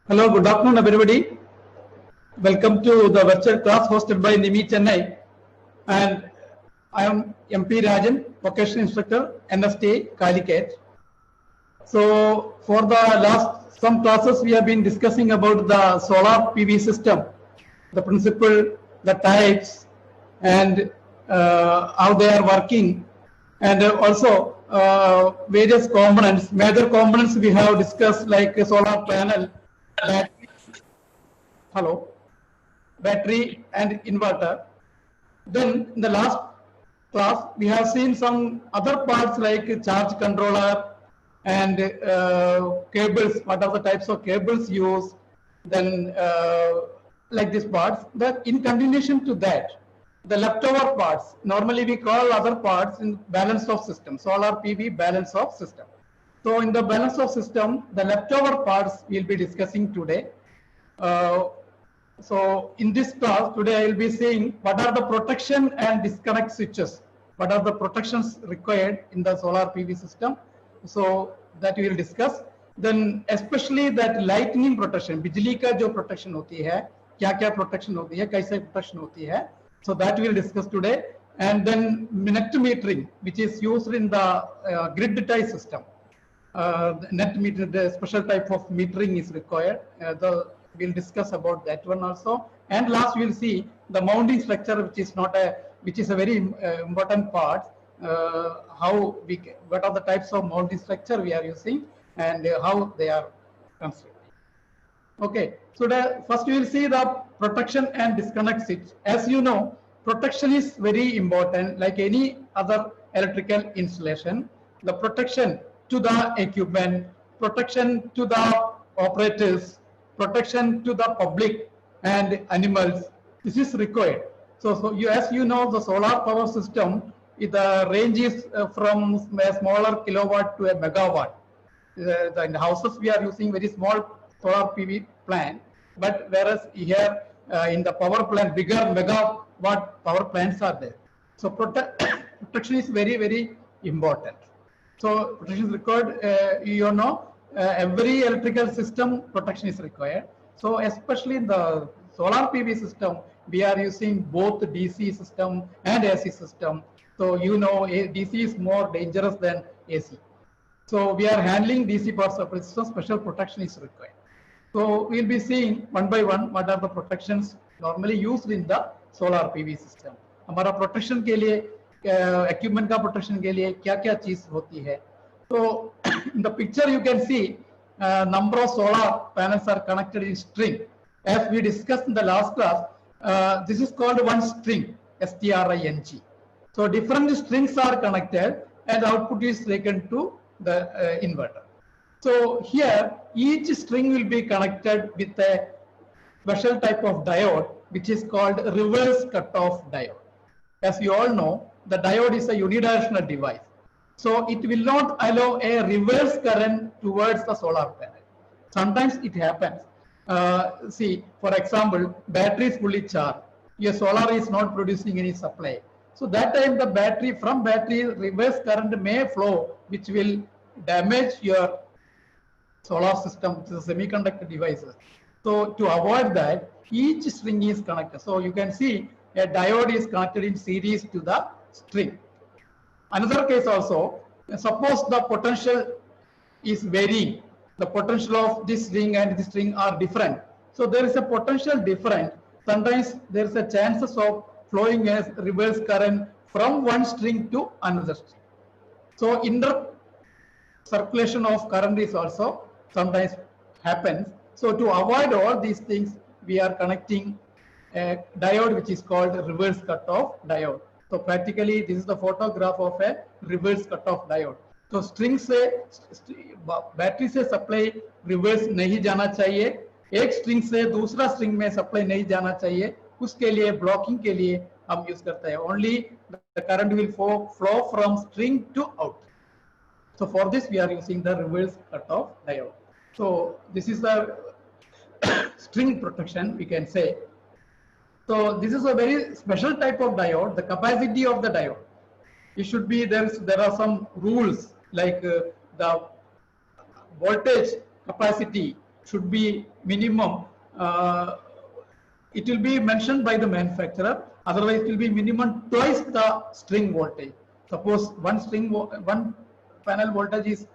Hello, good afternoon, everybody. Welcome to the virtual class hosted by NIMI Chennai. And I am MP Rajan, vocational instructor, NST Calicut. So, for the last some classes, we have been discussing about the solar PV system, the principle, the types, and how they are working, and also various components, major components we have discussed, like a solar panel, battery, hello, battery and inverter. Then in the last class, we have seen some other parts like charge controller and cables, what are the types of cables used, then like these parts. That in continuation to that, the leftover parts, normally we call other parts in balance of system, solar PV balance of system. So in the balance of system, the leftover parts we'll be discussing today. So in this class today, I will be seeing what are the protection and disconnect switches. What are the protections required in the solar PV system? So that we will discuss. Then especially that lightning protection, बिजली का जो protection होती है, क्या-क्या protection होती है, कैसे protection होती है. So that we will discuss today. And then net metering, which is used in the grid tie system. Net meter, the special type of metering is required. We'll discuss about that one also. And last we'll see the mounting structure, which is a very important part. What are the types of mounting structure we are using and how they are constructed. Okay, so first we will see the protection and disconnect switch. As you know, protection is very important. Like any other electrical installation, the protection to the equipment, protection to the operators, protection to the public and animals, this is required. So as you know, the solar power system, the range is from a smaller kilowatt to a megawatt. In the houses we are using very small solar PV plant, but whereas here in the power plant, bigger megawatt power plants are there. So protection is very, very important. So protection is required. You know, every electrical system protection is required. So especially in the solar PV system, we are using both DC system and AC system. So you know, DC is more dangerous than AC. So we are handling DC parts of the system, special protection is required. So we'll be seeing one by one what are the protections normally used in the solar PV system. हमारा protection के लिए equipment का protection के लिए क्या-क्या चीज होती है. So in the picture you can see number of solar panels are connected in string. As we discussed in the last class, this is called one string, string. So different strings are connected and output is taken to the inverter. So here each string will be connected with a special type of diode which is called reverse cutoff diode. As you all know, the diode is a unidirectional device. So it will not allow a reverse current towards the solar panel. Sometimes it happens. See, for example, battery is fully charged. Your solar is not producing any supply. So that time the battery reverse current may flow, which will damage your solar system, which is a semiconductor devices. So to avoid that, each string is connected. So you can see a diode is connected in series to the string. Another case also, suppose the potential is varying. The potential of this string and this string are different. So there is a potential different. Sometimes there is a chances of flowing as reverse current from one string to another string. So inter circulation of current is also sometimes happens. So to avoid all these things, we are connecting a diode which is called reverse cutoff diode. So practically this is the photograph of a reverse cutoff diode. तो string से battery से supply reverse नहीं जाना चाहिए, एक string से दूसरा string में सप्लाई नहीं जाना चाहिए, उसके लिए ब्लॉकिंग के लिए हम यूज करते हैं. Only the current will flow from string to out. So for this we are using the reverse cutoff diode. So this is the string protection, we can say. So this is a very special type of diode. The capacity of the diode, it should be there are some rules like the voltage capacity should be minimum. It will be mentioned by the manufacturer. Otherwise, it will be minimum twice the string voltage. Suppose one panel voltage is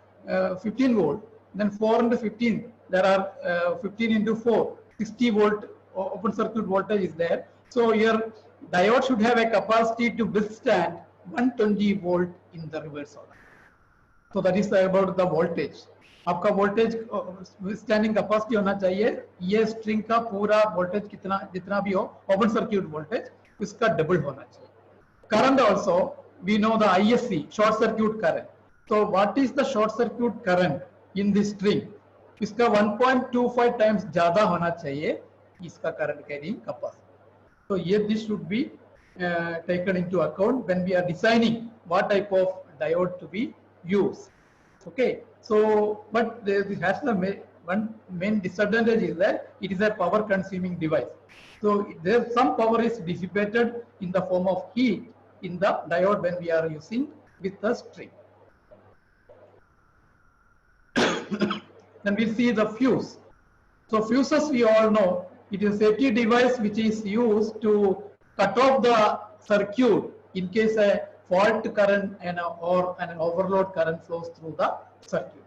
15 volt, then 4 into 15, there are 15 into 4, 60 volt open circuit voltage is there. So your diode should have a capacity to withstand 120 volt in the reverse order. So that is about the voltage. आपका voltage withstanding capacity होना चाहिए, ये string का पूरा voltage कितना जितना भी हो ओपन सर्किट वोल्टेज उसका डबल होना चाहिए. Current also we know the ISC, short circuit current. So what is the short circuit current in this string? इसका 1.25 times ज्यादा होना चाहिए इसका current carrying capacity. So ये this should be taken into account when we are designing what type of diode to be used. Okay, so but there has the one main disadvantage is that it is a power consuming device. So there some power is dissipated in the form of heat in the diode when we are using with the string. Then we see the fuse. So fuses we all know it is a safety device which is used to cut off the circuit in case a fault current or an overload current flows through the circuit.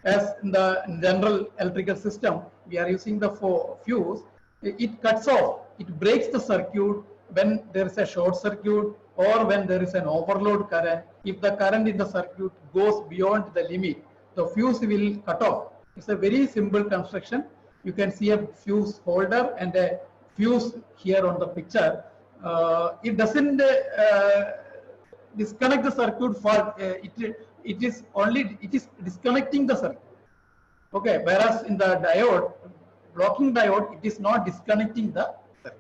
As in the general electrical system, we are using the fuse. It cuts off, it breaks the circuit when there is a short circuit or when there is an overload current. If the current in the circuit goes beyond the limit, the fuse will cut off. It's a very simple construction. You can see a fuse holder and a fuse here on the picture. It doesn't disconnect the circuit for it is disconnecting the circuit. Okay, whereas in the diode, blocking diode, it is not disconnecting the circuit.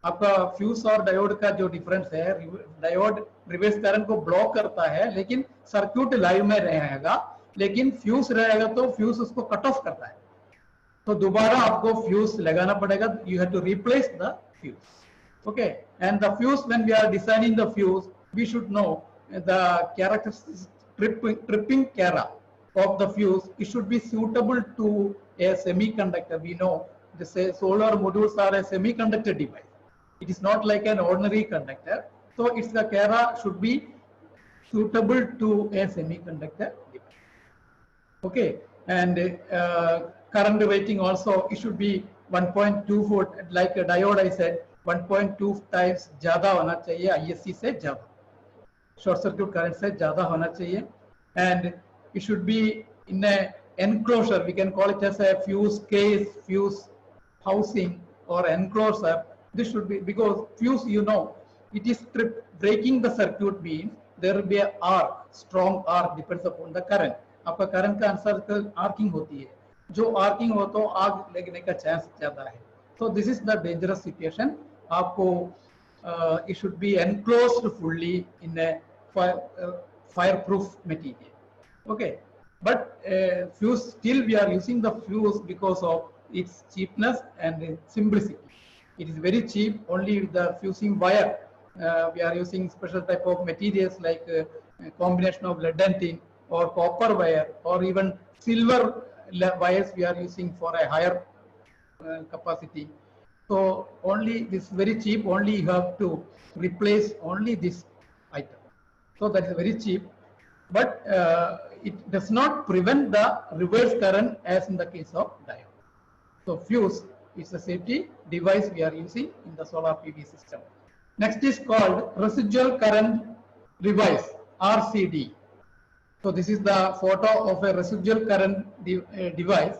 आपका fuse और diode का जो difference है, diode reverse current को block करता है लेकिन circuit live में रहेगा, लेकिन फ्यूज रहेगा तो फ्यूज उसको कट ऑफ करता है, तो दोबारा आपको फ्यूज लगाना पड़ेगा. You have to replace the fuse. Okay, and the fuse, when we are designing the fuse, we should know the characteristics tripping cara of the fuse. It should be suitable to a semiconductor. We know the solar modules are a semiconductor device. It is not like an ordinary conductor. So its the cara should be suitable to a semiconductor device. Okay, and current rating also it should be 1.2 volt, like a diode I said. 1.2 times ज्यादा होना चाहिए ISC से ज्यादा, short circuit current से ज्यादा होना चाहिए, and it should be in a enclosure. We can call it as a fuse case, fuse housing or enclosure. This should be, because fuse, you know, it is breaking the circuit means there will be a arc, strong arc, depends upon the current. आपका current का answer arcing होती है, जो arcing हो तो आग लगने का चांस ज्यादा है. So this is the dangerous situation. आपको it should be enclosed fully in a fireproof material. Okay, but fuse, still we are using the fuse because of its cheapness and simplicity. It is very cheap. Only with the fusing wire we are using special type of materials like a combination of lead and tin or copper wire or even silver wires we are using for a higher capacity. So only this very cheap, only you have to replace only this item. So that is very cheap, but it does not prevent the reverse current as in the case of diode. So fuse is a safety device we are using in the solar PV system. Next is called residual current device, RCD. So this is the photo of a residual current device.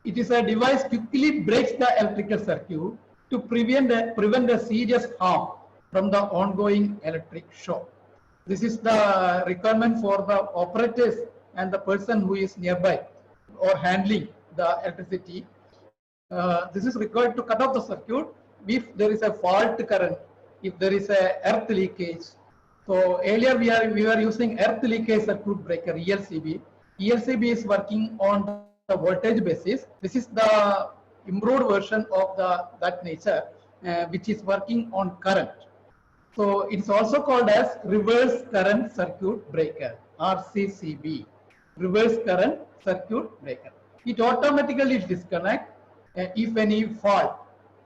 It is a device quickly breaks the electrical circuit to prevent a serious harm from the ongoing electric shock. This is the requirement for the operators and the person who is nearby or handling the electricity. This is required to cut off the circuit if there is a fault current, if there is a earth leakage. So earlier we were using earth leakage circuit breaker, ELCB. ELCB is working on the voltage basis. This is the improved version of that nature, which is working on current. So it's also called as reverse current circuit breaker, RCCB. reverse current circuit breaker. It automatically disconnect if any fault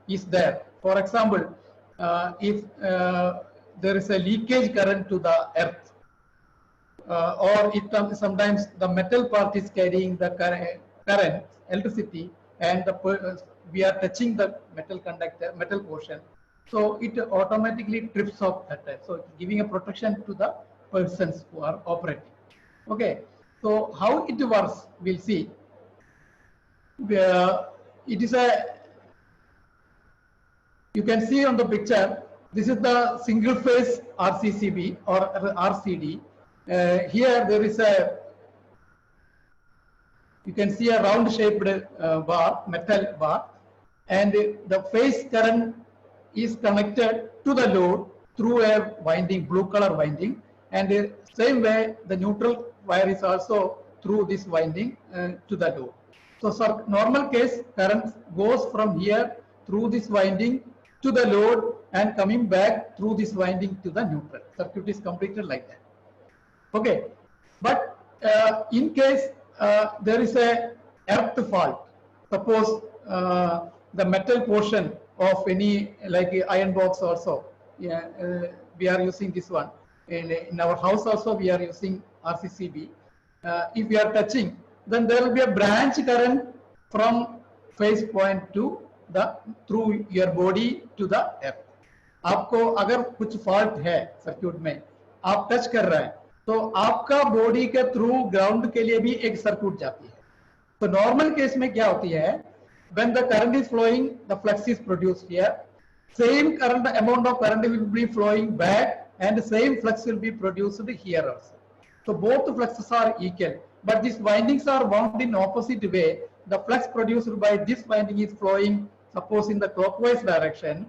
is there. For example, if there is a leakage current to the earth, or sometimes the metal part is carrying the current electricity, and we are touching the metal conductor, metal portion, so it automatically trips off that time. So it's giving a protection to the persons who are operating. Okay, so how it works, we'll see. It is a, you can see on the picture, this is the single phase RCCB or RCD. Here there is a, you can see a round shaped bar, metal bar, and the phase current is connected to the load through a winding, blue color winding, and the same way the neutral wire is also through this winding to the load. So normal case current goes from here through this winding to the load and coming back through this winding to the neutral. Circuit is completed like that. Okay, but in case there is a earth fault, suppose the metal portion of any, like iron box also, yeah, we are using this one. In our house also we are using RCCB. If we are touching, then there will be a branch current from phase point to the, through your body to the earth. आपको अगर कुछ fault है circuit में, आप touch कर रहे हैं, तो आपका बॉडी के थ्रू ग्राउंड के लिए भी एक सर्क्यूट जाती है. तो नॉर्मल केस में क्या होती है, when the current is flowing, the flux is produced here, same current, amount of current will be flowing back, and the same flux will be produced here also. So both the fluxes are equal, but these windings are wound in opposite way. The flux produced by this winding is flowing, suppose in the clockwise direction.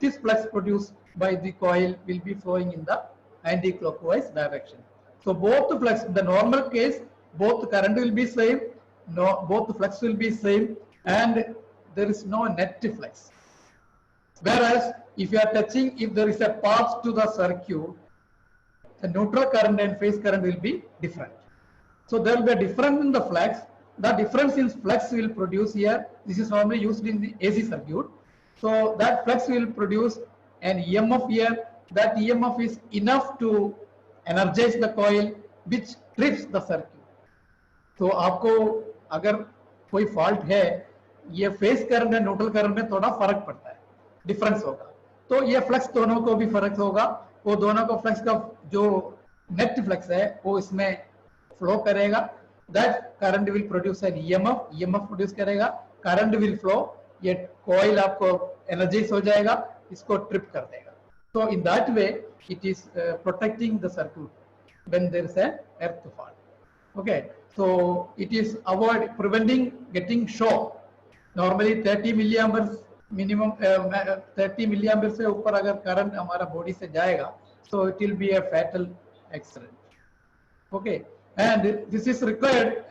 This flux produced by the coil will be flowing in the anti-clockwise direction. So both the flux, the normal case, both the current will be same, both the flux will be same, and there is no net flux. Whereas if you are touching, if there is a path to the circuit, the neutral current and phase current will be different. So there will be a difference in the flux. The difference in flux will produce here. This is normally used in the AC circuit. So that flux will produce an EMF here. That EMF is enough to energize the coil, which trips the circuit. So आपको अगर कोई fault है, ये phase current और neutral current में थोड़ा फर्क पड़ता है, difference होगा. तो ये flux दोनों को भी फर्क होगा. वो दोनों को फ्लक्स का जो नेट फ्लक्स है वो इसमें फ्लो करेगा. That current will produce an EMF, EMF produce करेगा, करंट विल फ्लो, ये कॉइल आपको एनर्जाइज हो जाएगा, इसको ट्रिप कर देगा. So in that way it is protecting the circuit when there is an earth fault. Okay, so it is avoid preventing getting shock. Normally 30 milliamperes minimum 30 milli ampere से ऊपर अगर current हमारा body से जाएगा, so it will be a fatal accident. Okay, and this is required,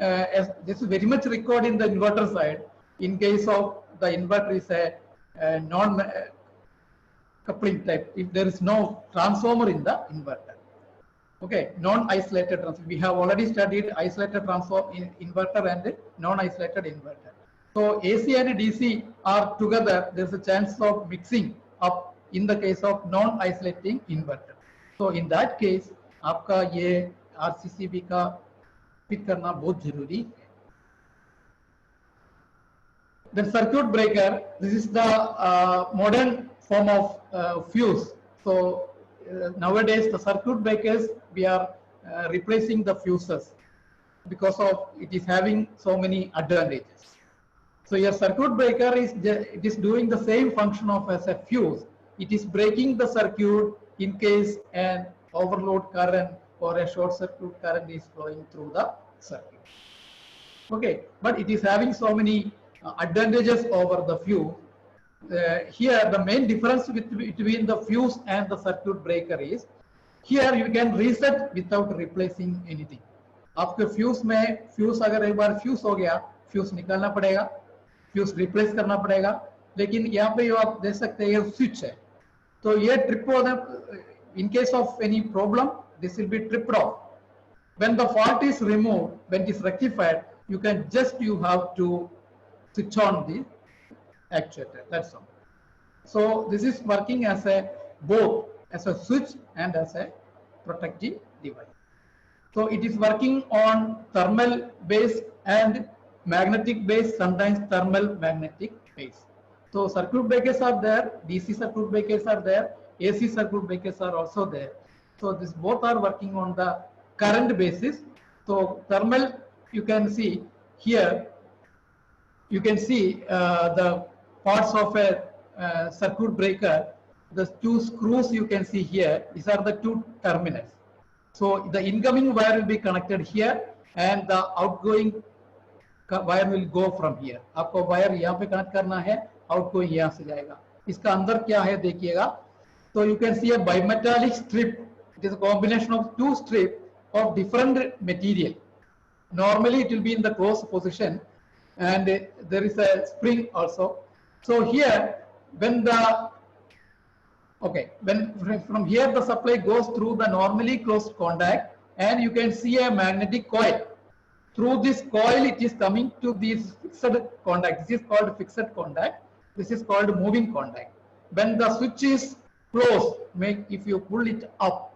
this is very much required in the inverter side. In case of the inverter is a non coupling type, if there is no transformer in the inverter. Okay, non-isolated transformer. We have already studied isolated transformer in inverter and non-isolated inverter. So AC and DC are together. There is a chance of mixing up in the case of non-isolating inverter. So in that case, आपका ये RCCB का pick करना बहुत जरूरी है. The circuit breaker. This is the modern form of fuse. So nowadays the circuit breakers, we are replacing the fuses because of it is having so many advantages. So your circuit breaker is doing the same function of as a fuse. It is breaking the circuit in case an overload current or a short circuit current is flowing through the circuit. Okay, but it is having so many advantages over the fuse. Here the main difference between the fuse and the circuit breaker is, here you can reset without replacing anything. आपके fuse में, fuse अगर एक बार fuse हो गया, fuse निकालना पड़ेगा, fuse replace करना पड़ेगा. लेकिन यहाँ पे आप देख सकते हैं ये स्विच है, तो ये ट्रिप हो, in case of any problem this will be tripped of. When the fault is removed, when it is rectified, you have to switch on the actuator. That's all. So this is working as a both as a switch and as a protective device. So it is working on thermal base and magnetic base, sometimes thermal magnetic base. So circuit breakers are there, DC circuit breakers are there, AC circuit breakers are also there. So this both are working on the current basis. So thermal, you can see here, you can see the parts of a circuit breaker. The two screws you can see here, these are the two terminals. So the incoming wire will be connected here and the outgoing wire will go from here. आपको wire यहाँ पे connect करना है, outgoing यहाँ से जाएगा. इसका अंदर क्या है देखिएगा. So you can see a bimetallic strip. It is a combination of two strips of different material. Normally it will be in the closed position, and there is a spring also. So here, when the when from here the supply goes through the normally closed contact, and you can see a magnetic coil. Through this coil, it is coming to this fixed contact. This is called fixed contact. This is called moving contact. When the switch is closed, if you pull it up,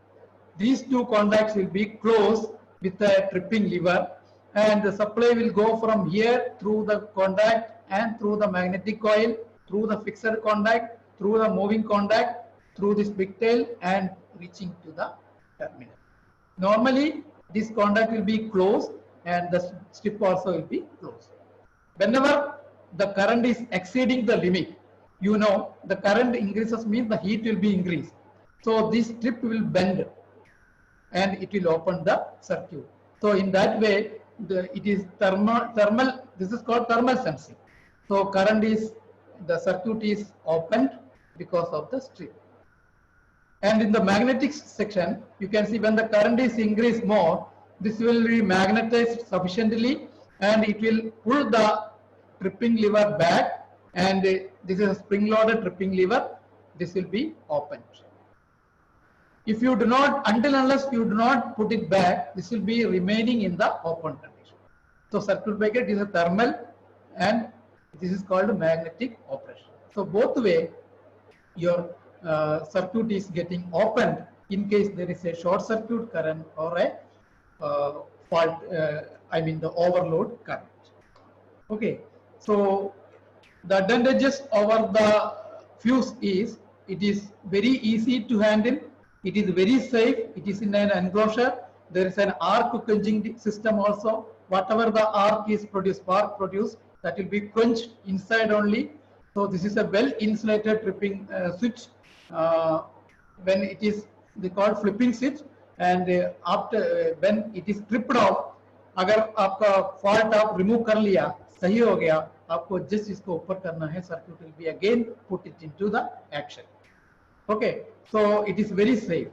these two contacts will be closed with a tripping lever, and the supply will go from here through the contact and through the magnetic coil, through the fixed contact, through the moving contact, through this pigtail, and reaching to the terminal. Normally, this contact will be closed and the strip also will be closed. Whenever the current is exceeding the limit, you know the current increases means the heat will be increased. So this strip will bend and it will open the circuit. So in that way, it is thermal. This is called thermal sensing. So the circuit is opened because of the strip. And in the magnetic section, you can see when the current is increased more, this will be magnetized sufficiently and it will pull the tripping lever back, and this is a spring loaded tripping lever. This will be opened. If you do not, unless you do not put it back, this will be remaining in the open condition. So circuit breaker is a thermal and this is called magnetic operation. So both way your circuit is getting opened in case there is a short circuit current or a fault, the overload current. Okay, so the advantages over the fuse is it is very easy to handle, it is very safe, it is in an enclosure, there is an arc quenching system also. Whatever the arc is produced, spark produced, that will be quenched inside only. So this is a well insulated tripping switch. When it is called flipping switch, and after when it is tripped off, अगर आपका fault आप remove कर लिया, सही हो गया, आपको जिस इसको ऊपर करना है, circuit will be again put it into the action. Okay, so it is very safe.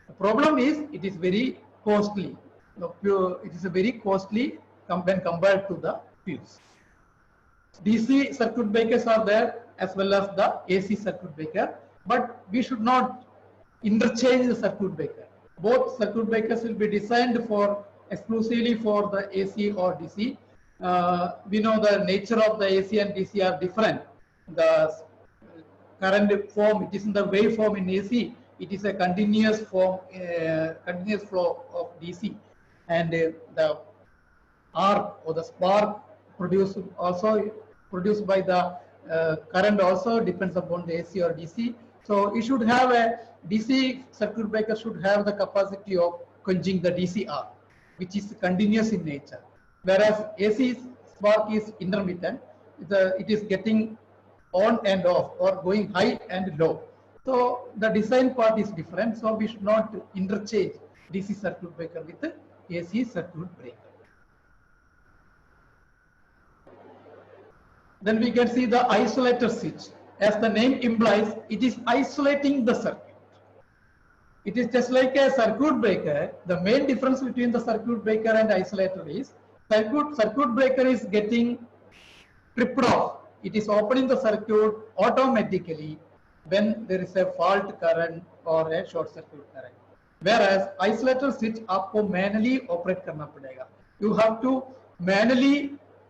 The problem is it is very costly. It is very costly when compared to the fuse. DC circuit breakers are there as well as the AC circuit breaker, but we should not interchange the circuit breaker. Both circuit breakers will be designed exclusively for the AC or DC. We know the nature of the AC and DC are different. The current form, it is in the waveform in AC, it is a continuous form, continuous flow of DC, and the arc or the spark produced by the current also depends upon the AC or DC. So you should have a DC circuit breaker should have the capacity of quenching the DC arc, which is continuous in nature, whereas AC spark is intermittent. It is getting on and off or going high and low. So the design part is different. So we should not interchange DC circuit breaker with the AC circuit breaker. Then we can see the isolator switch. As the name implies, it is isolating the circuit. It is just like a circuit breaker. The main difference between the circuit breaker and isolator is circuit breaker is getting tripped off. It is opening the circuit automatically when there is a fault current or a short circuit current. whereas isolator switch आपको manually operate करना पड़ेगा. You have to manually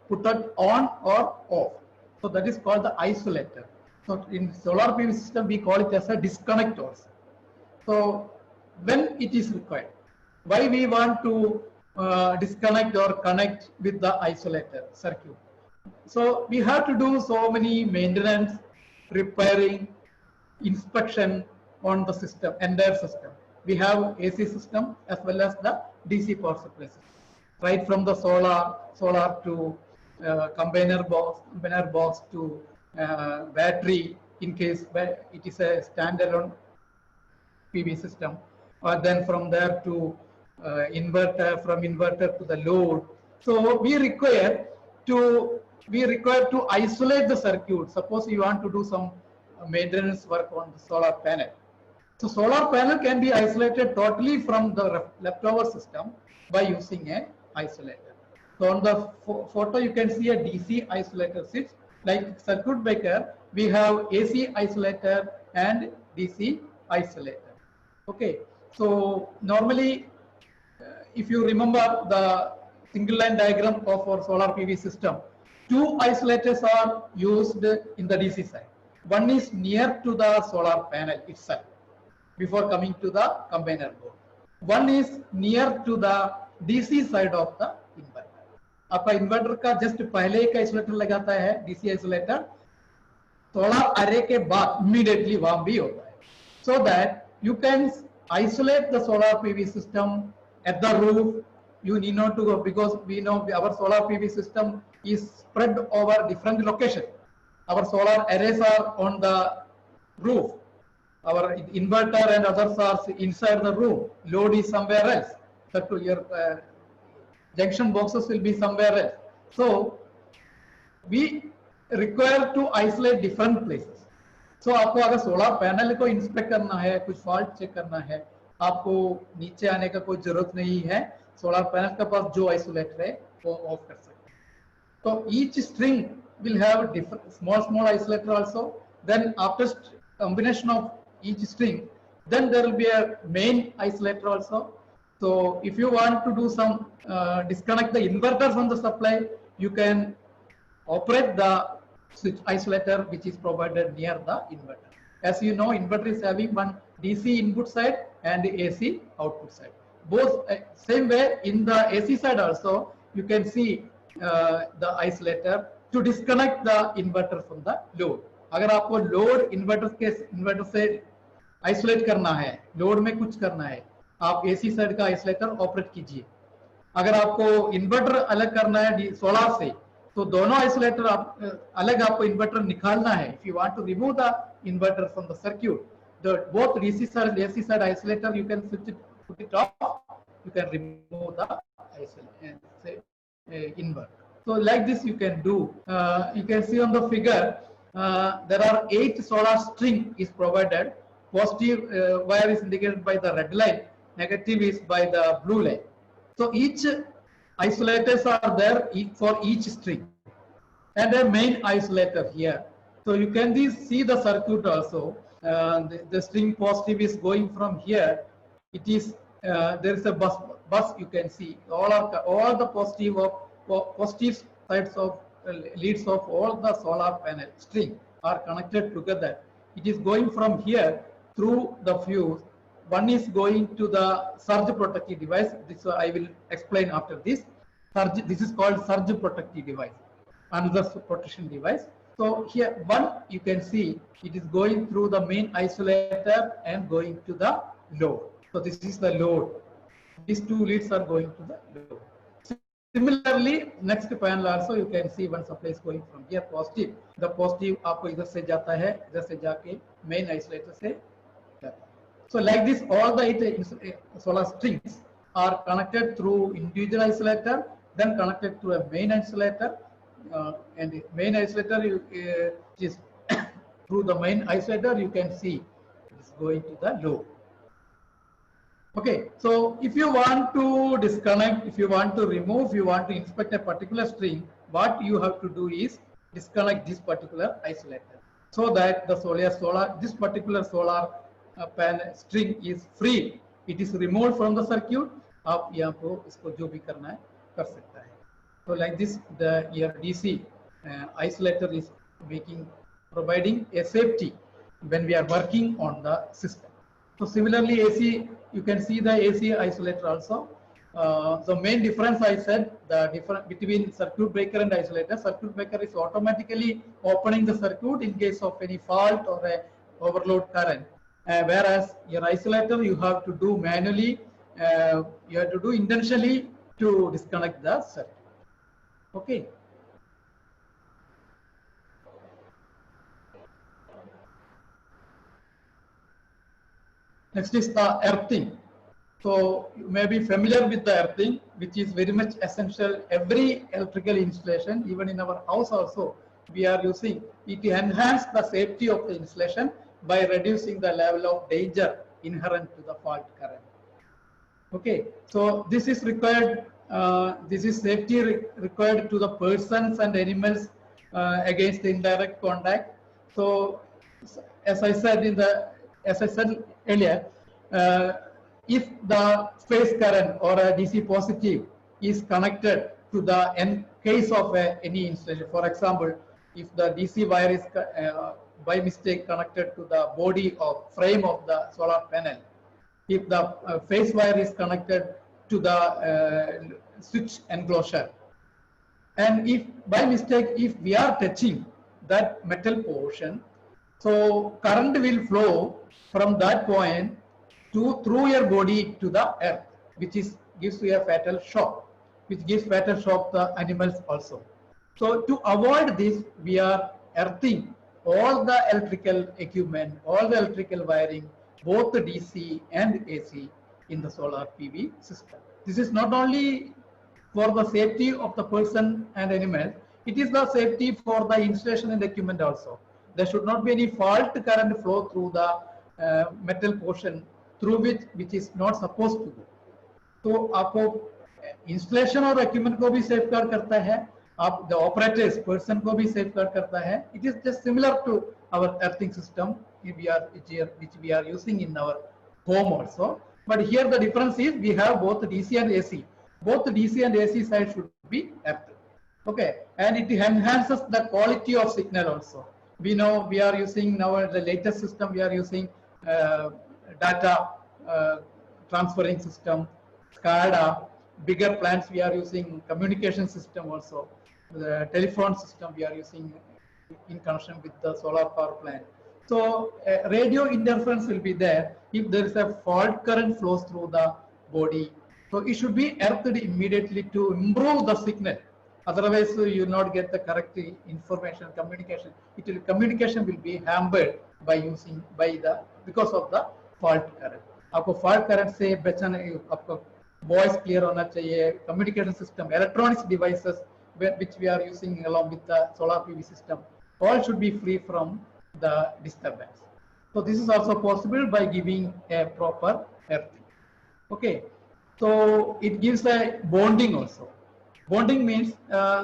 put it on or off. So that is called the isolator. So in solar PV system we call it as a disconnect also. So when it is required, why we want to disconnect or connect with the isolator circuit? So we have to do so many maintenance, repairing, inspection on the system, entire system. We have AC system as well as the DC power supply system. Right from the solar to combiner box to battery in case it is a standalone PV system, or then from there to inverter, from inverter to the load. So we require to isolate the circuit. Suppose you want to do some maintenance work on the solar panel. So solar panel can be isolated totally from the leftover system by using a isolator. So on the photo you can see a DC isolator switch. Like circuit breaker, we have AC isolator and DC isolator. Okay, so normally if you remember the single line diagram of our solar PV system, two isolators are used in the DC side. One is near to the solar panel itself before coming to the combiner board. One is near to the DC side of the inverter. आपका inverter का just पहले एक isolator लगाता है DC isolator, solar अरे के बाद immediately वहां भी होता है, so that you can isolate the solar PV system at the roof. You need not to go, because we know our solar PV system is spread over different locations. Our solar arrays are on the roof, our inverter and others are inside the room, load is somewhere else, so your junction boxes will be somewhere else. So we require to isolate different places. So आपको अगर solar panel को inspect करना है, कुछ fault check करना है, आपको नीचे आने का कोई जरूरत नहीं है, सोलर पैनल के पास जो आइसोलेटर है वो ऑफ कर सकते हैं. तो each string will have different small isolator also. Then after combination of each string, then there will be a main isolator also. So if you want to do some disconnect the inverter from the supply, you can operate the switch isolator which is provided near the inverter. As you know, inverter is having one DC input side and AC output side. Both same way in the AC side also you can see the isolator to disconnect the inverter from the load. अगर आपको load inverter से isolate करना है, load में कुछ करना है, आप एसी साइड का आइसोलेटर ऑपरेट कीजिए. अगर आपको इन्वर्टर अलग करना है सोलर से, तो दोनों आइसोलेटर अलग आपको इन्वर्टर निकालना है. If you want to remove the inverter from the circuit, the both DC side AC side isolator you can switch it, put it off, you can remove the isolate and say inverter. So like this you can do. You can see on the figure there are 8 solar string is provided. Positive wire is indicated by the red line, negative is by the blue line. So each isolators are there for each string and a main isolator here. So you can see the circuit also. The string positive is going from here. It is there is a bus you can see all the positive sides of leads of all the solar panel string are connected together. It is going from here through the fuse. One is going to the surge protective device. This I will explain after this. This is called surge protective device, another protection device. So here one you can see it is going through the main isolator and going to the load. So this is the load. These two leads are going to the load. Similarly, next panel also you can see one supply is going from here positive. The positive आपको इधर से जाता है, इधर से जाके main isolator से जाता है. So like this, all the 8 solar strings are connected through individual isolator, then connected to a main isolator, and main isolator is through the main isolator you can see it is going to the load. Okay, so if you want to disconnect, if you want to remove, if you want to inspect a particular string, what you have to do is disconnect this particular isolator so that the this particular solar panel string is free it is removed from the circuit, आप यहाँ को इसको जो भी करना है कर सकता है. So like this, the your DC isolator is providing a safety when we are working on the system. So similarly, AC, you can see the AC isolator also. The main difference I said, the difference between circuit breaker and isolator. Circuit breaker is automatically opening the circuit in case of any fault or a overload current. Whereas your isolator, you have to do manually, you have to do intentionally to disconnect the circuit. Okay. Next is the earthing. So you may be familiar with the earthing, which is very much essential. Every electrical installation, even in our house also, we are using it to enhance the safety of the installation by reducing the level of danger inherent to the fault current. Okay, so this is required. This is safety required to the persons and animals against the indirect contact. So, as I said earlier, if the phase current or a DC positive is connected to the in case of any installation, for example, if the DC wire is by mistake connected to the body or frame of the solar panel, if the phase wire is connected to the switch enclosure, and if by mistake if we are touching that metal portion, so current will flow from that point through your body to the earth, which gives you a fatal shock, which gives fatal shock to animals also. So to avoid this, we are earthing all the electrical equipment, all the electrical wiring, both the DC and AC in the solar PV system. This is not only for the safety of the person and animal, it is the safety for the installation and equipment also. There should not be any fault current flow through the metal portion through which is not supposed to go. तो आपको installation और equipment को भी safeguard करता है, आप the operators person को भी सेफगार्ड करता है. It is just similar to our earthing system which we are using in our home also, but here the difference is we have both DC and AC. Both the DC and AC side should be earthed. Okay, and it enhances the quality of signal also. We know we are using now the latest system, we are using data transferring system, SCADA. Bigger plants we are using communication system also. The telephone system we are using in connection with the solar power plant. So radio interference will be there if there is a fault current flows through the body. So it should be earthed immediately to improve the signal. Otherwise, you will not get the correct information, communication. Communication will be hampered because of the fault current. आपको fault current से बचाने, आपको voice clear होना चाहिए. Communication system, electronics devices which we are using along with the solar PV system, all should be free from the disturbance. So this is also possible by giving a proper earthing. Okay, so it gives a bonding also. Bonding means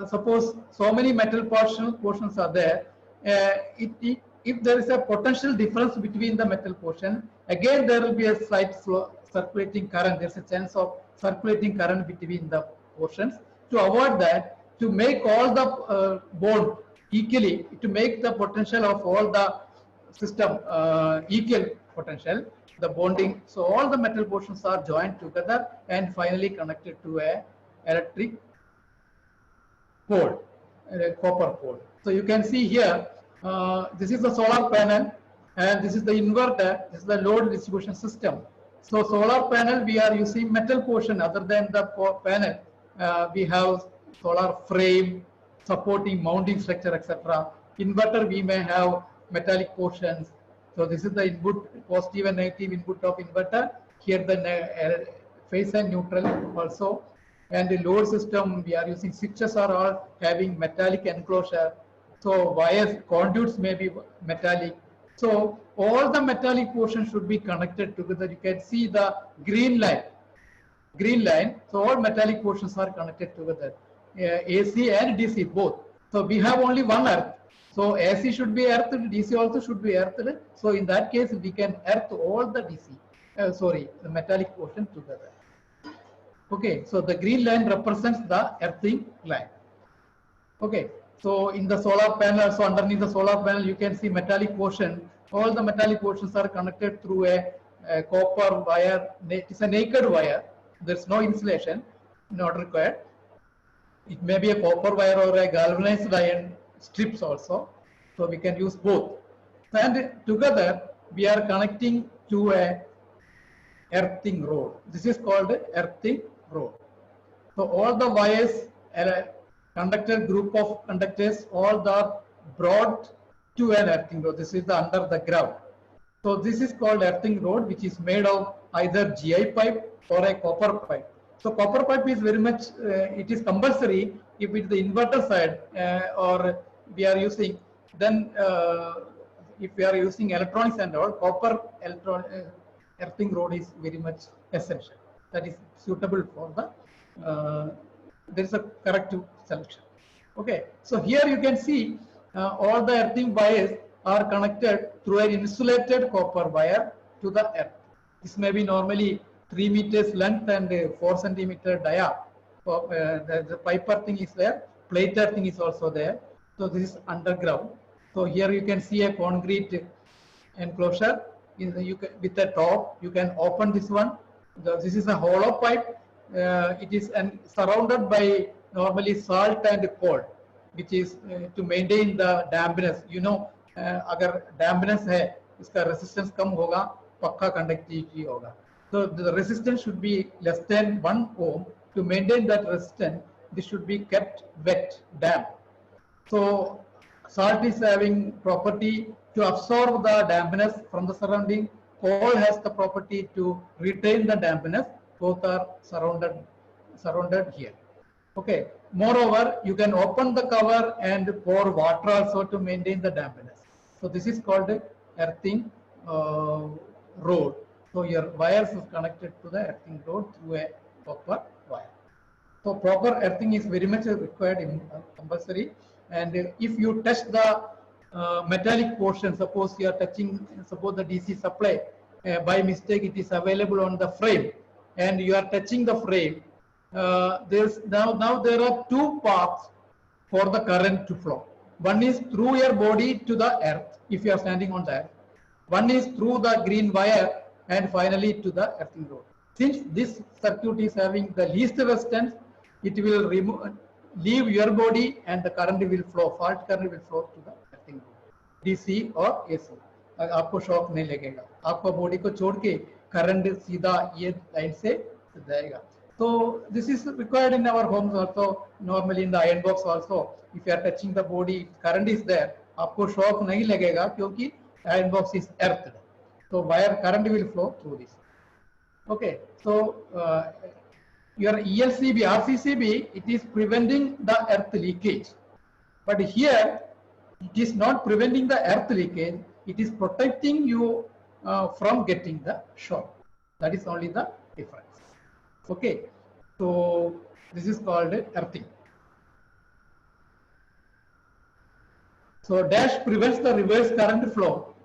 suppose so many metal portions are there. If there is a potential difference between the metal portion, again there will be a slight flow, circulating current. There's a chance of circulating current between the portions. To avoid that, to make all the bond equally, to make the potential of all the system equal potential, the bonding, so all the metal portions are joined together and finally connected to a electric pole, a copper pole. So you can see here, this is the solar panel and this is the inverter, this is the load distribution system. So solar panel, we are using metal portion. Other than the panel, we have solar frame, supporting mounting structure, etc. Inverter, we may have metallic portions. So this is the input, positive and negative input of inverter. Here the phase and neutral also. And the load system, we are using switches are all having metallic enclosure. So wires, conduits may be metallic. So all the metallic portions should be connected together. You can see the green line. So all metallic portions are connected together. AC and DC both. So we have only one earth. So AC should be earthed, DC also should be earthed. So in that case, we can earth all the DC. sorry, the metallic portion together. Okay, so the green line represents the earthing line. Okay, so in the solar panel, so underneath the solar panel, you can see metallic portion. All the metallic portions are connected through a copper wire. It's a naked wire. There's no insulation, not required. It may be a copper wire or a galvanized iron strips also. So we can use both. And together we are connecting to a earthing rod. This is called earthing rod. So all the wires, a conductor group of conductors, all are brought to an earthing rod. This is under the ground. So this is called earthing rod, which is made of either GI pipe or a copper pipe. So copper pipe is very much, it is compulsory if it's the inverter side or we are using, then if we are using electronics and all, copper earthing rod is very much essential. That is suitable for the, there is a corrective selection. Okay, so here you can see all the earthing wires are connected through an insulated copper wire to the earth. This may be normally 3 meters length and 4 centimeter dia. So, the pipe earthing is there, plate earthing is also there. So this is underground. So here you can see a concrete enclosure with a top. You can open this one. This is a hollow pipe. It is surrounded by normally salt and coal, which is to maintain the dampness. You know, अगर dampness है, इसका resistance कम होगा, पक्का conductivity होगा. So the resistance should be less than 1 ohm. To maintain that resistance, this should be kept wet, damp. So salt is having property to absorb the dampness from the surrounding. Coal has the property to retain the dampness. Both are surrounded here. Okay. Moreover, you can open the cover and pour water also to maintain the dampness. So this is called earthing rod. So your wires is connected to the earthing rod through a copper wire. So proper earthing is very much required in compulsory. And if you touch the metallic portion, suppose you are touching, suppose the DC supply by mistake it is available on the frame, and you are touching the frame. There's now there are 2 paths for the current to flow. One is through your body to the earth, if you are standing on the earth. One is through the green wire, and finally to the earthing rod. Since this circuit is having the least resistance, it will leave your body and the current will flow, fault current will flow to the earthing rod, DC or AC. आपको shock नहीं लगेगा, आपका body को छोड़ के current सीधा ये line से जाएगा. So this is required in our homes also, normally in the iron box also. If you are touching the body, current is there, आपको शॉक नहीं लगेगा क्योंकि iron box is earthed. So wire current will flow through this. Okay, so your ELCB, RCCB, it is preventing the earth leakage. But here, it is not preventing the earth leakage, it is protecting you from getting the shock. That is only the difference. Okay, so this is called earthing. So dash prevents the reverse current flow.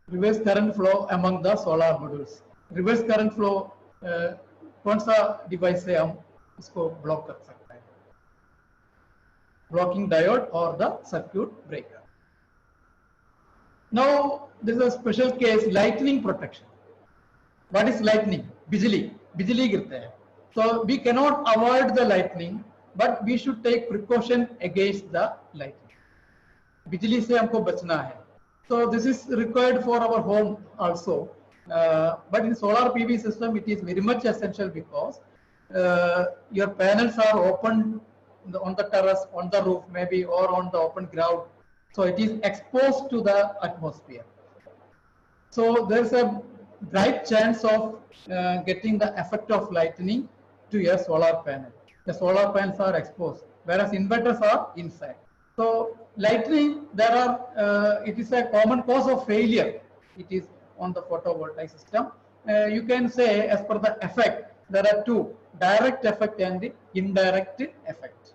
Reverse current flow among the solar modules. Reverse current flow कौन सा device से हम इसको block कर सकते हैं? Blocking diode or the circuit breaker. Now there is a special case, lightning protection. What is lightning? बिजली गिरते हैं. So we cannot avoid the lightning, but we should take precaution against the lightning. बिजली से हमको बचना है. So this is required for our home also. But in solar PV system, it is very much essential because your panels are open on the terrace, on the roof maybe, or on the open ground. So it is exposed to the atmosphere. So there's a bright chance of getting the effect of lightning to your solar panel. The solar panels are exposed, whereas inverters are inside. So lightning, it is a common cause of failure. It is on the photovoltaic system. You can say, as per the effect, there are 2, direct effect and the indirect effect.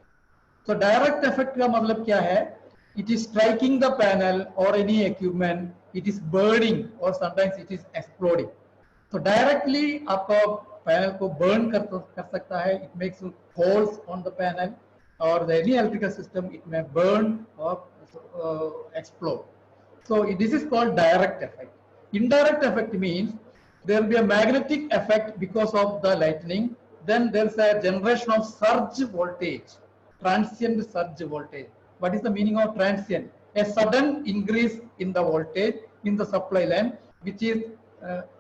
So direct effect का मतलब क्या है? It is striking the panel or any equipment it is burning or sometimes it is exploding. So directly आपका panel को burn कर सकता है. It makes holes on the panel, or the any electrical system it may burn or explode. So this is called direct effect. Indirect effect means there will be a magnetic effect because of the lightning. Then there's a generation of surge voltage, transient surge voltage. What is the meaning of transient? A sudden increase in the voltage in the supply line, which is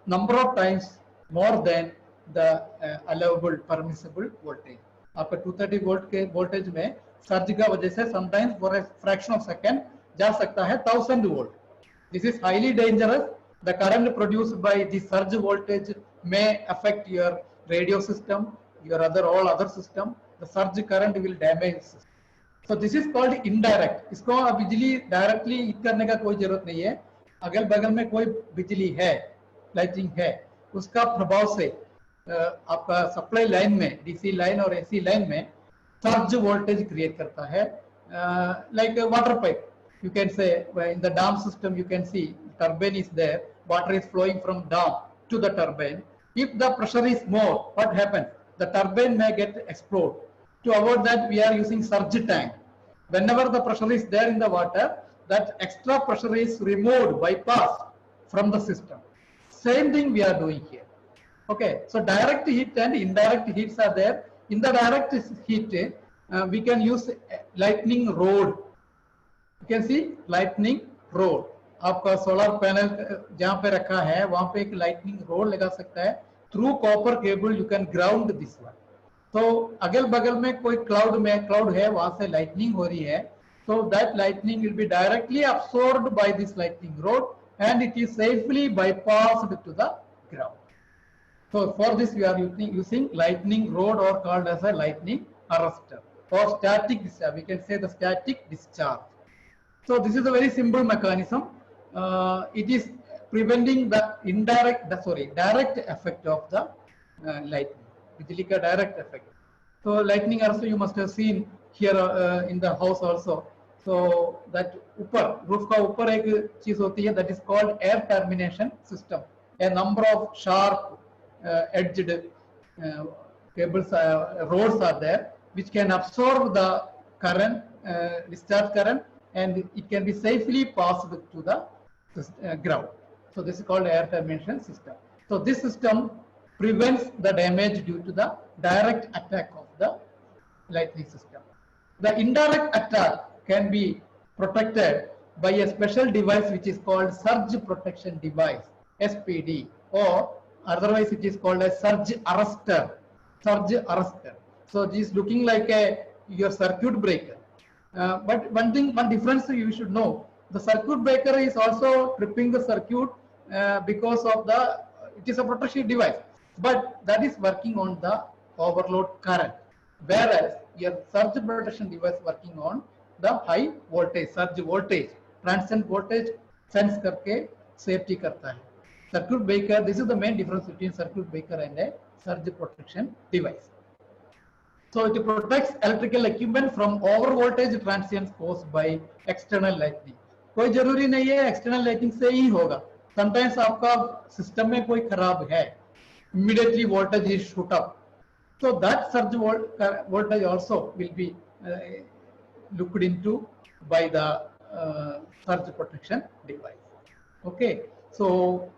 number of times more than the allowable permissible voltage. आपका 230 volt के voltage में surge का वजह से sometimes for a fraction of second जा सकता है 1000 volt. This is highly dangerous. The current produced by the surge voltage may affect your radio system, your all other system. The surge current will damage system. So this is called indirect. इसको अब बिजली directly hit करने का कोई जरूरत नहीं है. अगल बगल में कोई बिजली है, लाइटिंग है, उसका प्रभाव से आपका सप्लाई लाइन में, डीसी लाइन और एसी लाइन में सर्ज वोल्टेज क्रिएट करता है. Like water pipe, you can say in the dam system you can see turbine is there, water is flowing from dam to the turbine. If the pressure is more, what happens? The turbine may get explode. To avoid that, we are using surge tank. Whenever the pressure is there in the water, that extra pressure is removed, bypassed from the system. Same thing we are doing here. Okay, so direct heat and indirect heats are there. In the direct heat, we can use lightning rod. You can see lightning rod. आपका solar panel जहाँ पे रखा है वहाँ पे एक lightning road लगा सकता है. Through copper cable you can ground this one. तो अगल बगल में कोई क्लाउड है, वहां से लाइटनिंग हो रही है. So that lightning will be directly absorbed by this lightning rod and it is safely bypassed to the ground. So for this we are using lightning rod, or called as a lightning arrestor, or static discharge. We can say the static discharge. So this is a very simple mechanism. It is preventing the direct effect of the lightning. बिजली का direct effect. So lightning arrestor you must have seen here in the house also. So that ऊपर roof का ऊपर एक चीज होती है, that is called air termination system. A number of sharp edged cables rods are there which can absorb the current, discharge current, and it can be safely passed to the ground. So this is called air termination system. So this system prevents the damage due to the direct attack of the lightning system. The indirect attack can be protected by a special device which is called surge protection device, SPD, or otherwise it is called a surge arrestor. Surge arrestor. So this is looking like your circuit breaker. But one difference you should know: the circuit breaker is also tripping the circuit because of it is a protection device, but that is working on the overload current, whereas your surge protection device working on the high voltage, surge voltage, transient voltage sense करके safety करता है. Circuit breaker, this is the main difference between circuit breaker and a surge protection device. So it protects electrical equipment from over voltage transients caused by external lightning. कोई जरूरी नहीं है external lightning से ही होगा. Sometimes आपका system में कोई खराब है, immediately voltage is shoot up. So that surge voltage also will be looked into by the surge protection device. Okay, so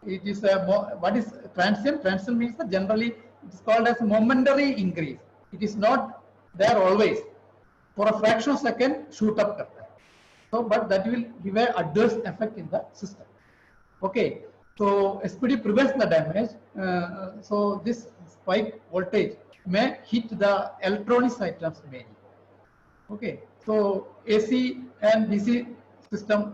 it is what is transient? Transient means that generally it is called as momentary increase. It is not there always. For a fraction of a second, shoot up करता है. So, but that will give an adverse effect in the system. Okay, so SPD prevents the damage. So this spike voltage may hit the electronic items mainly. Okay, so AC and DC system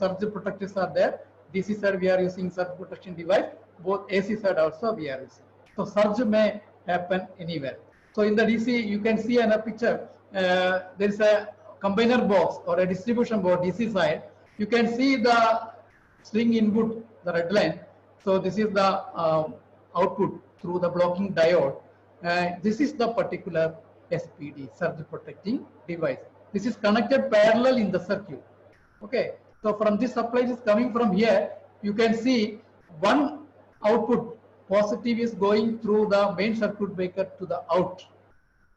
surge protectors are there. DC side we are using surge protection device. Both AC side also we are using. So surge may happen anywhere. So in the DC you can see in a picture there is a combiner box or a distribution board DC side. You can see the string input, the red line. So this is the output through the blocking diode. This is the particular SPD, surge protecting device. This is connected parallel in the circuit. Okay, So from this supply is coming from here, you can see one output positive is going through the main circuit breaker to the out,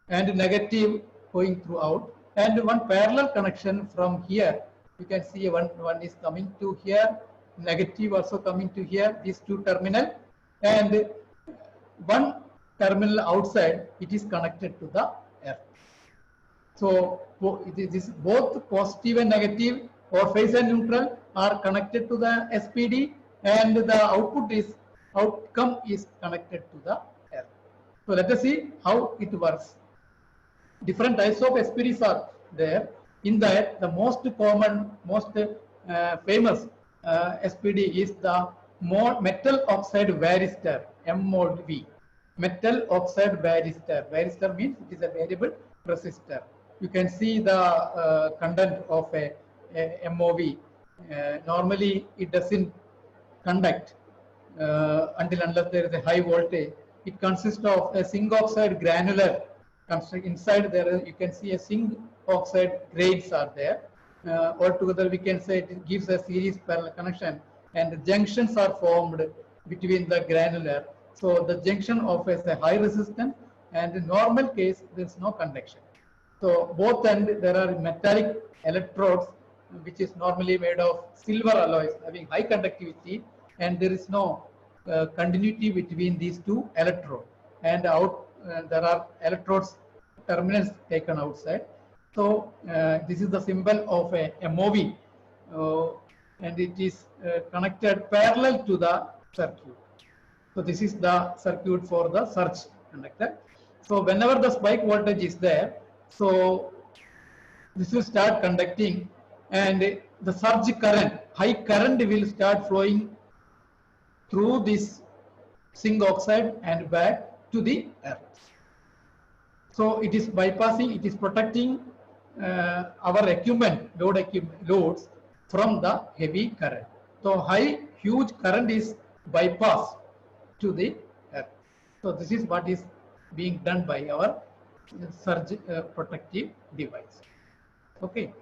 and negative going through out, and one parallel connection from here. You can see one is coming to here, negative also coming to here, these two terminal, and one terminal outside, it is connected to the earth. So this both positive and negative or phase and neutral are connected to the SPD, and the outcome is connected to the earth. So let us see how it works. Different types of SPDs are there. In that, the most common, most famous SPD is the metal oxide varistor, MOV. Metal oxide varistor. Varistor means it is a variable resistor. You can see the content of a MOV. Normally, it doesn't conduct until unless there is a high voltage. It consists of a zinc oxide granular. Inside there, you can see a zinc oxide grains are there. Altogether, we can say it gives a series parallel connection, and the junctions are formed between the granular. So the junction offers a high resistance, and in normal case there is no conduction. So both end there are metallic electrodes, which is normally made of silver alloys having high conductivity, and there is no continuity between these two electrodes. And out there are electrodes terminals taken outside. So this is the symbol of a MOV, and it is connected parallel to the circuit. So this is the circuit for the surge conductor. So whenever the spike voltage is there, so this will start conducting, and the surge current, high current will start flowing through this zinc oxide and back to the earth. So it is bypassing, it is protecting our equipment, loads from the heavy current. So huge current is bypassed to the earth. So this is what is being done by our surge protective device. Okay.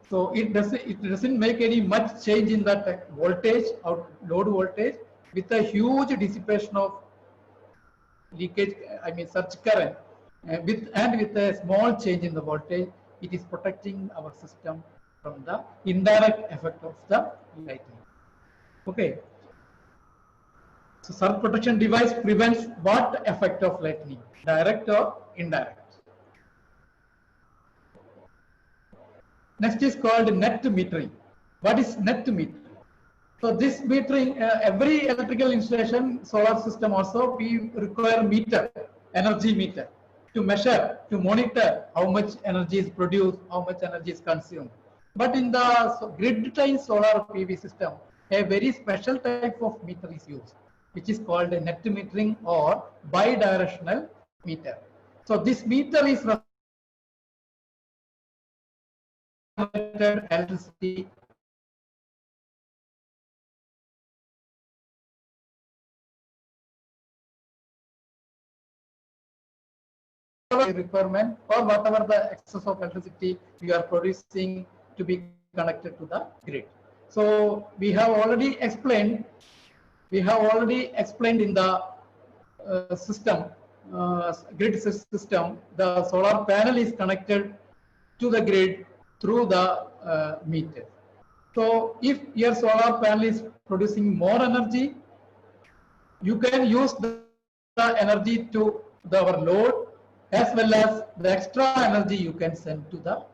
So it doesn't make any much change in that voltage or load voltage, with a huge dissipation of leakage, I mean surge current, with a small change in the voltage. It is protecting our system from the indirect effect of the lightning. Okay. So surge protection device prevents what effect of lightning, direct or indirect? Next is called net metering. What is net metering? So this metering, every electrical installation, solar system also, we require meter, energy meter, to measure, to monitor how much energy is produced, how much energy is consumed. But in the grid tied solar PV system, a very special type of meter is used, which is called a net metering or bidirectional meter. So this meter is electricity requirement, or whatever the excess of electricity we are producing to be connected to the grid. So we have already explained in the system, grid system, the solar panel is connected to the grid through the meter. So if your solar panel is producing more energy, you can use the energy to our load, as well as the extra energy you can send to the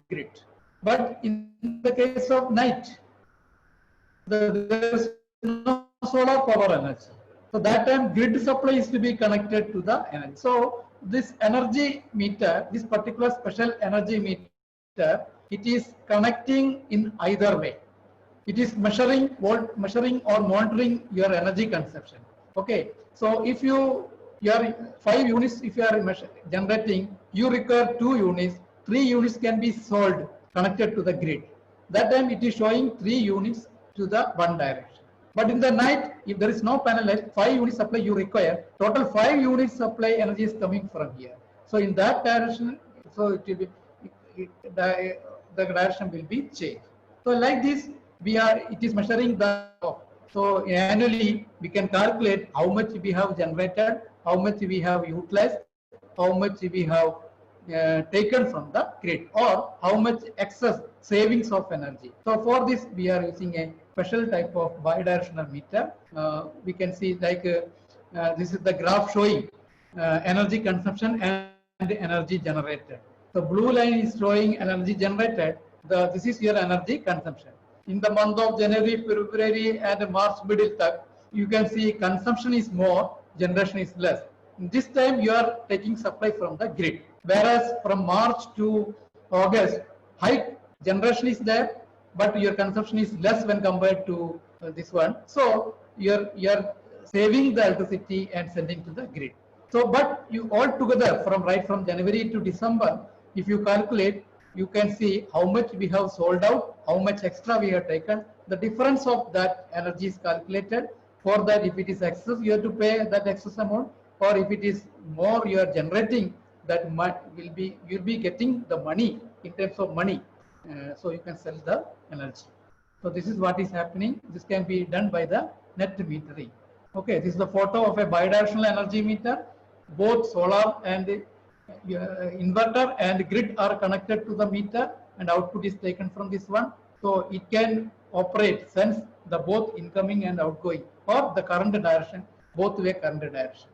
grid. But in the case of night, there is no solar power energy. So that time grid supply is to be connected to the energy. So this energy meter, this particular special energy meter, it is connecting in either way. It is measuring or monitoring your energy consumption. Okay. So if your 5 units, if you are generating, you require 2 units, 3 units can be sold connected to the grid. That time it is showing 3 units to the one direction. But in the night, if there is no panel, 5 units supply you require, total 5 units supply energy is coming from here. So in that direction, so it will be, the direction will be changed. So like this, it is measuring the. So annually we can calculate how much we have generated, how much we have utilized, how much we have taken from the grid, or how much excess savings of energy. So for this we are using a special type of bidirectional meter. We can see like this is the graph showing energy consumption and energy generated. The blue line is showing energy generated. This is your energy consumption. In the month of January, February and March middle, you can see consumption is more, generation is less. This time you are taking supply from the grid. Whereas from March to August, high generation is there, but your consumption is less when compared to this one. So you are saving the electricity and sending to the grid. So, but you all together right from January to December, if you calculate, you can see how much we have sold out, how much extra we have taken. The difference of that energy is calculated. For that, if it is excess, you have to pay that excess amount, or if it is more, you are generating, that you'll be getting the money in terms of money. So you can sell the energy. So this is what is happening. This can be done by the net metering. Okay, this is the photo of a bidirectional energy meter. Both solar and inverter and grid are connected to the meter, and output is taken from this one. So it can operate, sense the both incoming and outgoing, or the current direction, both way current direction.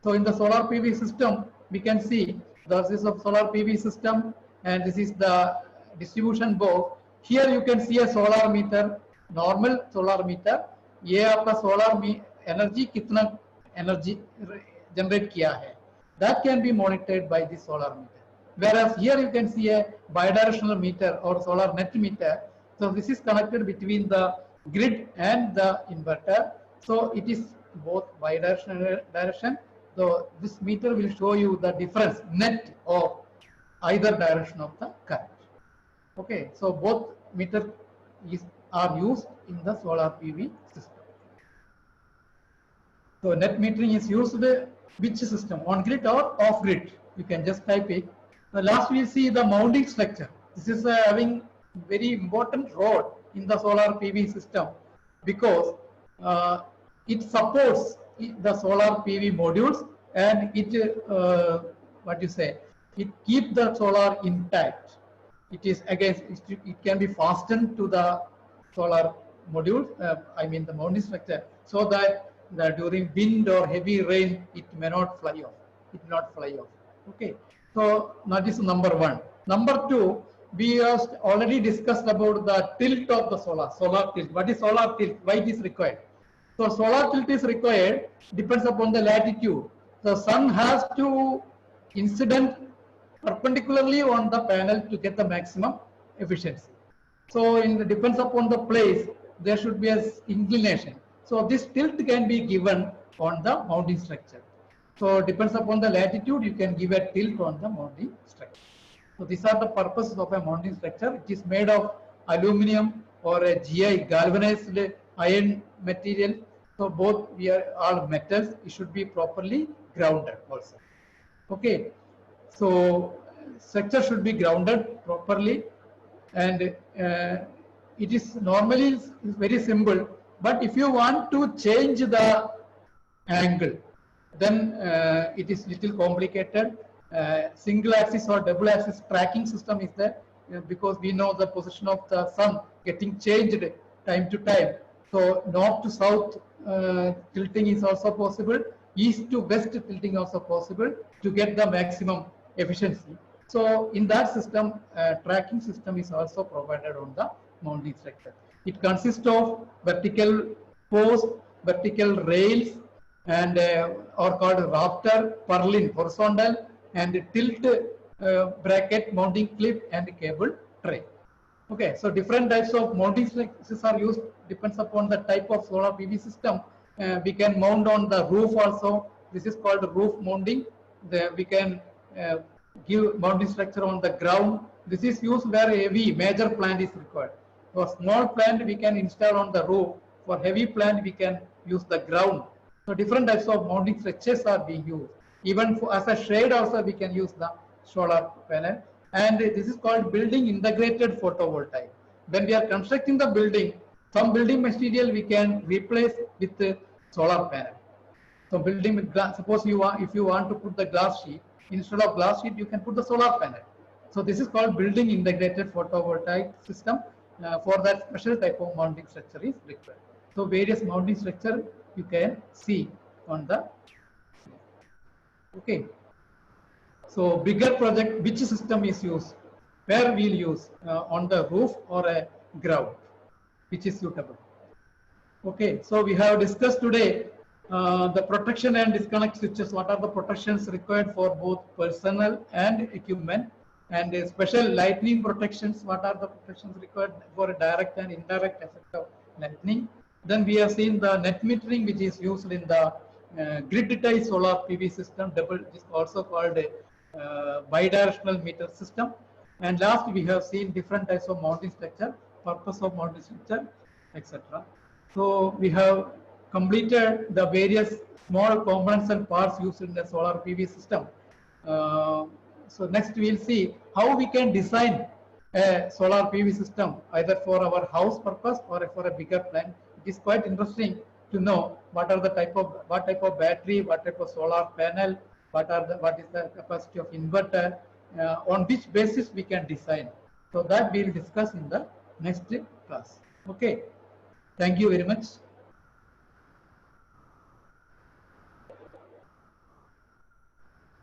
So in the solar PV system, we can see this is a solar PV system, and this is the distribution board. Here you can see a solar meter, normal solar meter. ये आपका solar energy कितना energy generate किया है, that can be monitored by the solar meter. Whereas here you can see a bidirectional meter or solar net meter. So this is connected between the grid and the inverter. So it is both bidirectional direction. So this meter will show you the difference net of either direction of the current. Okay, so both meters are used in the solar PV system. So net metering is used which system, on grid or off grid? You can just type it. Last we see the mounting structure. This is having very important role in the solar PV system, because it supports the solar PV modules, and it it keeps the solar intact. It is again, it can be fastened to the solar module, I mean the mounting structure, so that during wind or heavy rain it may not fly off. It will not fly off. Okay. So that is number one. Number two, we have already discussed about the tilt of the solar tilt. What is solar tilt? Why it is required? So solar tilt is required, depends upon the latitude. The sun has to incident perpendicularly on the panel to get the maximum efficiency. So depends upon the place, there should be an inclination. So this tilt can be given on the mounting structure. So depends upon the latitude, you can give a tilt on the mounting structure. So these are the purposes of a mounting structure. It is made of aluminum or a GI, galvanized iron material. So both we are all metals. It should be properly grounded also. Okay. So structure should be grounded properly, and it is normally very simple. But if you want to change the angle, then it is little complicated. Single axis or double axis tracking system is there, because we know the position of the sun getting changed time to time. So north to south tilting is also possible. East to west tilting also possible to get the maximum efficiency. So in that system, tracking system is also provided on the mounting structure. It consists of vertical post, vertical rails, and are called rafter, purlin, horizontal, and tilt bracket, mounting clip, and cable tray. Okay, so different types of mounting structures are used, depends upon the type of solar PV system. We can mount on the roof also. This is called roof mounting. We can give mounting structure on the ground. This is used where heavy major plant is required. For small plant, we can install on the roof. For heavy plant, we can use the ground. So different types of mounting structures are being used. Even as a shade also, we can use the solar panel. And this is called building integrated photovoltaic. When we are constructing the building, Some building material we can replace with the solar panel. So building with glass, suppose you want, if you want to put the glass sheet, instead of glass sheet, you can put the solar panel. So this is called building integrated photovoltaic system. For that special type of mounting structure is required. So various mounting structure you can see on the, okay. So bigger project, which system is used? Where we'll use on the roof or a ground, which is suitable. Okay, so we have discussed today the protection and disconnect switches. What are the protections required for both personnel and equipment, and special lightning protections? What are the protections required for a direct and indirect effect of lightning? Then we have seen the net metering, which is used in the grid tie solar PV system. Double is also called a bidirectional meter system. And last, we have seen different types of mounting structure, purpose of mounting structure, etc. So we have completed the various small components and parts used in the solar PV system. So next we will see how we can design a solar PV system either for our house purpose or for a bigger plant. It is quite interesting to know what are the type of battery, what type of solar panel, what is the capacity of inverter, on which basis we can design. So that we will discuss in the next class. Okay. Thank you very much.